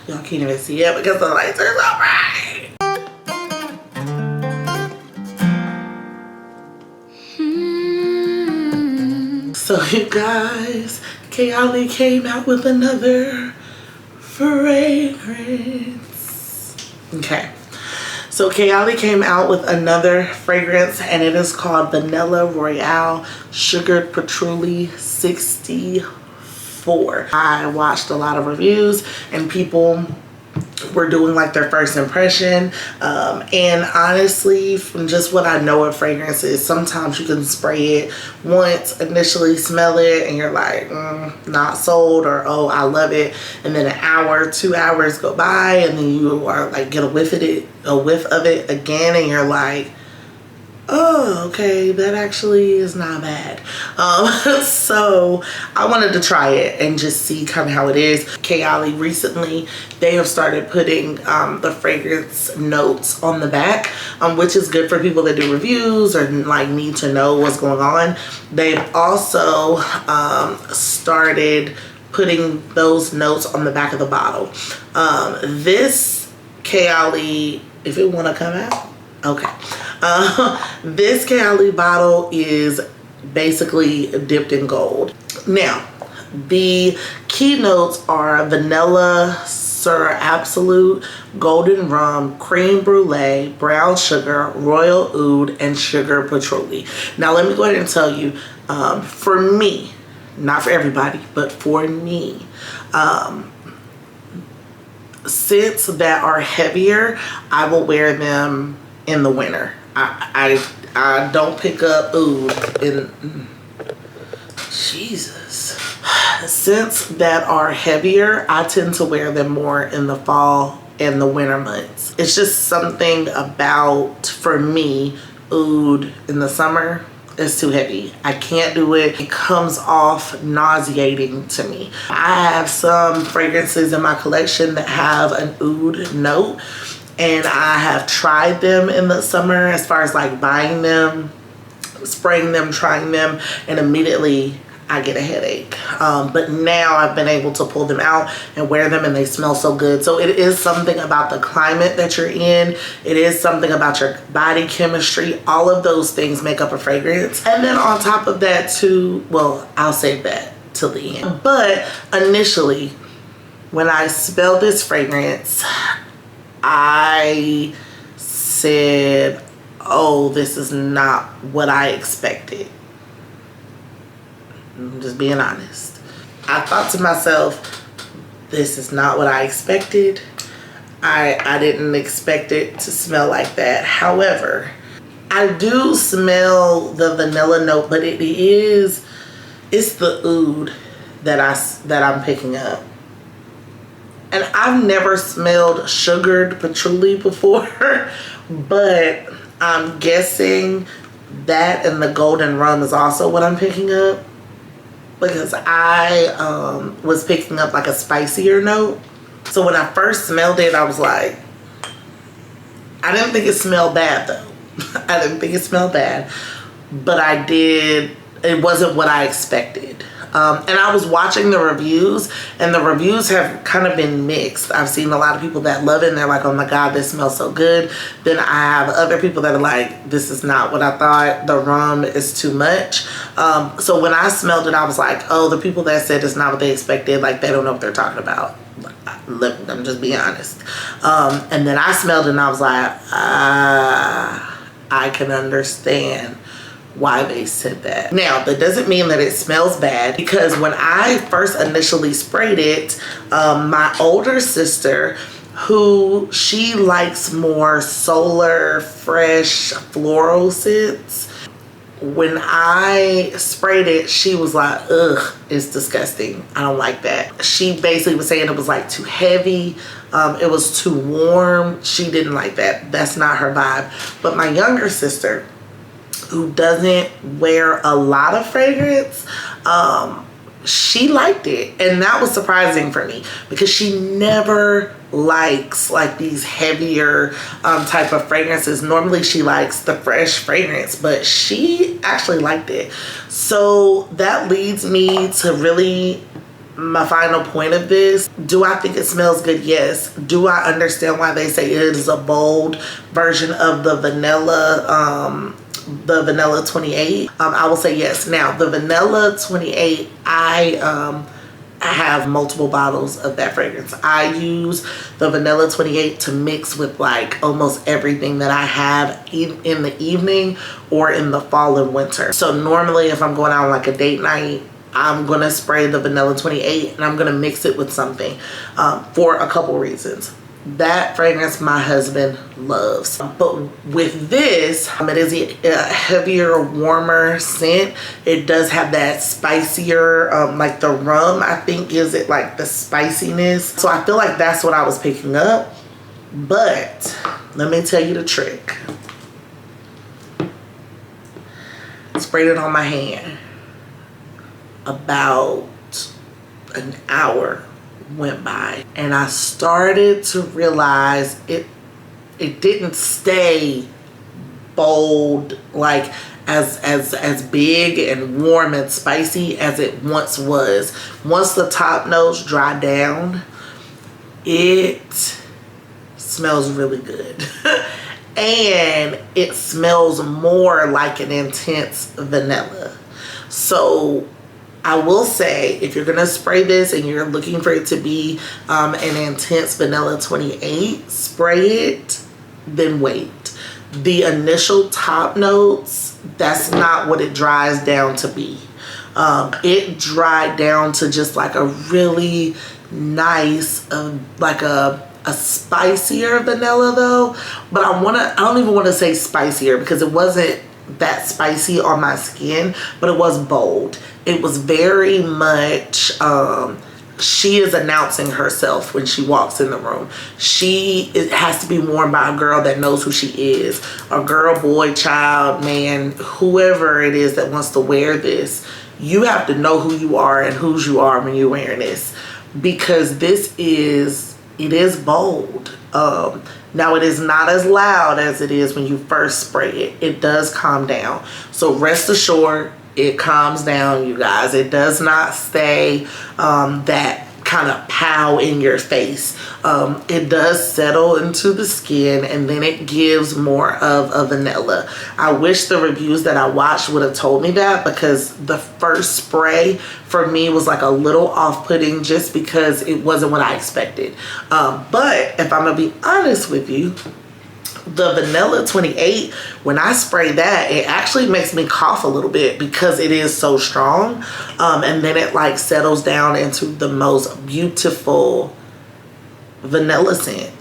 Y'all can't even see it because the lights are so bright. So you guys, Kayali came out with another fragrance. Okay. So Kayali came out with another fragrance, and it is called Vanilla Royale Sugared Patchouli 64. I watched a lot of reviews and people were doing like their first impression. And honestly, from just what I know of fragrances, sometimes you can spray it once, initially smell it, and you're like, not sold, or oh, I love it. And then an hour, 2 hours go by, and then you are like, get a whiff of it again, and you're like, oh, okay, that actually is not bad. So I wanted to try it and just see kind of how it is. Kayali recently, they have started putting the fragrance notes on the back, which is good for people that do reviews or like need to know what's going on. They've also started putting those notes on the back of the bottle. This Kayali, if it want to come out, okay. This Kayali bottle is basically dipped in gold. Now, the key notes are vanilla, Sir Absolute, golden rum, creme brulee, brown sugar, royal oud, and sugar patchouli. Now, let me go ahead and tell you, for me, not for everybody, but for me, scents that are heavier, I will wear them in the winter. I don't pick up oud in Jesus. Scents that are heavier, I tend to wear them more in the fall and the winter months. It's just something about, for me, oud in the summer is too heavy. I can't do it. It comes off nauseating to me. I have some fragrances in my collection that have an oud note, and I have tried them in the summer as far as like buying them, spraying them, trying them, and immediately I get a headache. But now I've been able to pull them out and wear them, and they smell so good. So it is something about the climate that you're in. It is something about your body chemistry. All of those things make up a fragrance. And then on top of that too, well, I'll save that till the end. But initially, when I smelled this fragrance, I said, oh, this is not what I expected. I'm just being honest. I thought to myself, this is not what I expected. I didn't expect it to smell like that. However, I do smell the vanilla note, but it's the oud that I'm picking up. And I've never smelled sugared patchouli before, but I'm guessing that and the golden rum is also what I'm picking up, because I was picking up like a spicier note. So when I first smelled it, I was like, I didn't think it smelled bad though. I didn't think it smelled bad, but it wasn't what I expected. And I was watching the reviews, and the reviews have kind of been mixed. I've seen a lot of people that love it, and they're like, oh my God, this smells so good. Then I have other people that are like, this is not what I thought. The rum is too much. So when I smelled it, I was like, oh, the people that said it's not what they expected, like they don't know what they're talking about. I'm just being honest. And then I smelled it, and I was like, I can understand why they said that. Now, that doesn't mean that it smells bad, because when I first initially sprayed it, my older sister, who she likes more solar, fresh, floral scents, when I sprayed it, she was like, ugh, it's disgusting. I don't like that. She basically was saying it was like too heavy. It was too warm. She didn't like that. That's not her vibe. But my younger sister, who doesn't wear a lot of fragrance, she liked it. And that was surprising for me, because she never likes like these heavier type of fragrances. Normally she likes the fresh fragrance, but she actually liked it. So that leads me to really my final point of this, do I think it smells good? Yes. Do I understand why they say it is a bold version of the vanilla 28? I will say yes. Now the vanilla 28, I have multiple bottles of that fragrance. I use the vanilla 28 to mix with like almost everything that I have in the evening or in the fall and winter. So normally if I'm going out on like a date night, I'm gonna spray the vanilla 28 and I'm gonna mix it with something for a couple reasons. That fragrance my husband loves, but with this, it is a heavier, warmer scent. It does have that spicier, like the rum, I think gives it like the spiciness. So I feel like that's what I was picking up. But let me tell you the trick. Sprayed it on my hand. About an hour went by and I started to realize it didn't stay bold, like as big and warm and spicy as it once was. Once the top notes dry down, it smells really good. And it smells more like an intense vanilla. So I will say, if you're gonna spray this and you're looking for it to be an intense vanilla 28, spray it, then wait. The initial top notes, that's not what it dries down to be. It dried down to just like a really nice, like a spicier vanilla though. But I don't even want to say spicier because it wasn't that spicy on my skin, but it was bold. It was very much she is announcing herself when she walks in the room. It has to be worn by a girl that knows who she is. A girl, boy, child, man, whoever it is that wants to wear this. You have to know who you are and whose you are when you're wearing this, because it is bold. Now it is not as loud as it is when you first spray it. It does calm down. So rest assured, it calms down, you guys. It does not stay that kind of pow in your face. It does settle into the skin and then it gives more of a vanilla. I wish the reviews that I watched would have told me that, because the first spray for me was like a little off-putting just because it wasn't what I expected. But if I'm gonna be honest with you, the vanilla 28, when I spray that, it actually makes me cough a little bit because it is so strong. And then it like settles down into the most beautiful vanilla scent.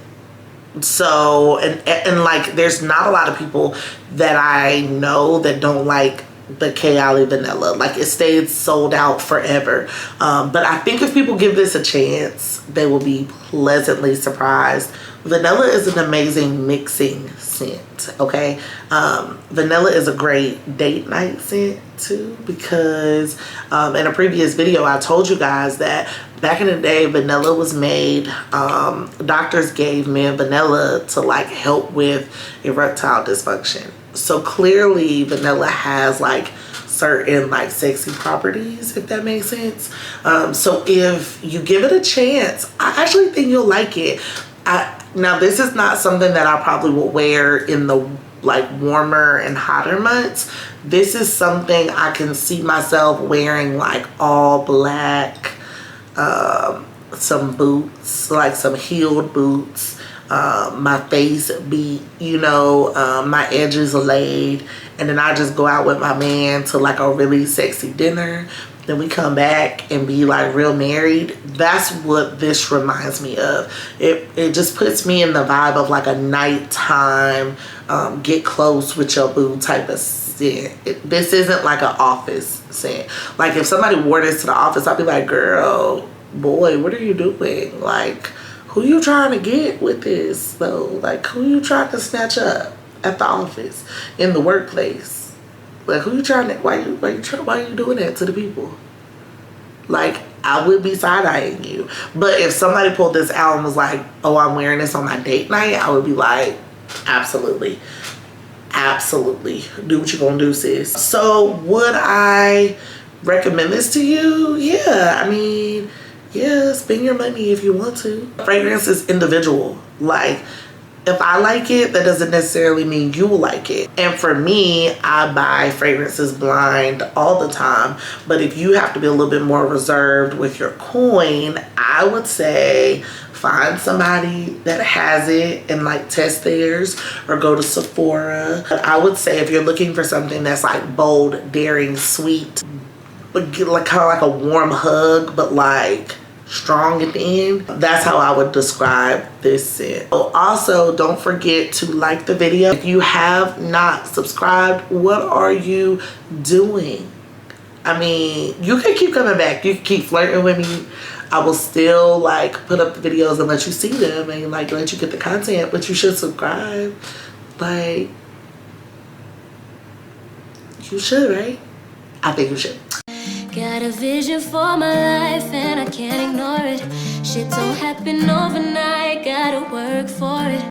So, and like there's not a lot of people that I know that don't like the Kayali vanilla. Like it stayed sold out forever. But I think if people give this a chance, they will be pleasantly surprised. Vanilla is an amazing mixing scent, okay? Vanilla is a great date night scent too, because in a previous video I told you guys that back in the day vanilla was made, doctors gave men vanilla to like help with erectile dysfunction. So clearly vanilla has like certain like sexy properties, if that makes sense. So if you give it a chance, I actually think you'll like it. Now this is not something that I probably will wear in the like warmer and hotter months. This is something I can see myself wearing like all black, some boots, like some heeled boots, my face be, my edges laid, and then I just go out with my man to like a really sexy dinner. Then we come back and be like real married. That's what this reminds me of. It just puts me in the vibe of like a nighttime, get close with your boo type of scent. This isn't like an office scent. Like if somebody wore this to the office, I'd be like, girl, boy, what are you doing? Like, who you trying to get with this though? Like, who you trying to snatch up at the office, in the workplace? Like, who you trying to, why you doing that to the people? Like, I would be side-eyeing you. But if somebody pulled this out and was like, oh, I'm wearing this on my date night, I would be like, absolutely. Absolutely. Do what you're gonna do, sis. So, would I recommend this to you? Yeah, I mean, yeah, spend your money if you want to. Fragrance is individual. Like, if I like it, that doesn't necessarily mean you will like it. And for me, I buy fragrances blind all the time. But if you have to be a little bit more reserved with your coin, I would say find somebody that has it and like test theirs, or go to Sephora. But I would say if you're looking for something that's like bold, daring, sweet, but get like kind of like a warm hug, but like strong at the end, that's how I would describe this scent. Oh, also, don't forget to like the video. If you have not subscribed, what are you doing? I mean, you can keep coming back, you can keep flirting with me. I will still like put up the videos and let you see them and like let you get the content, but you should subscribe. Like, you should, right? I think you should. Got a vision for my life and I can't ignore it. Shit don't happen overnight, gotta work for it.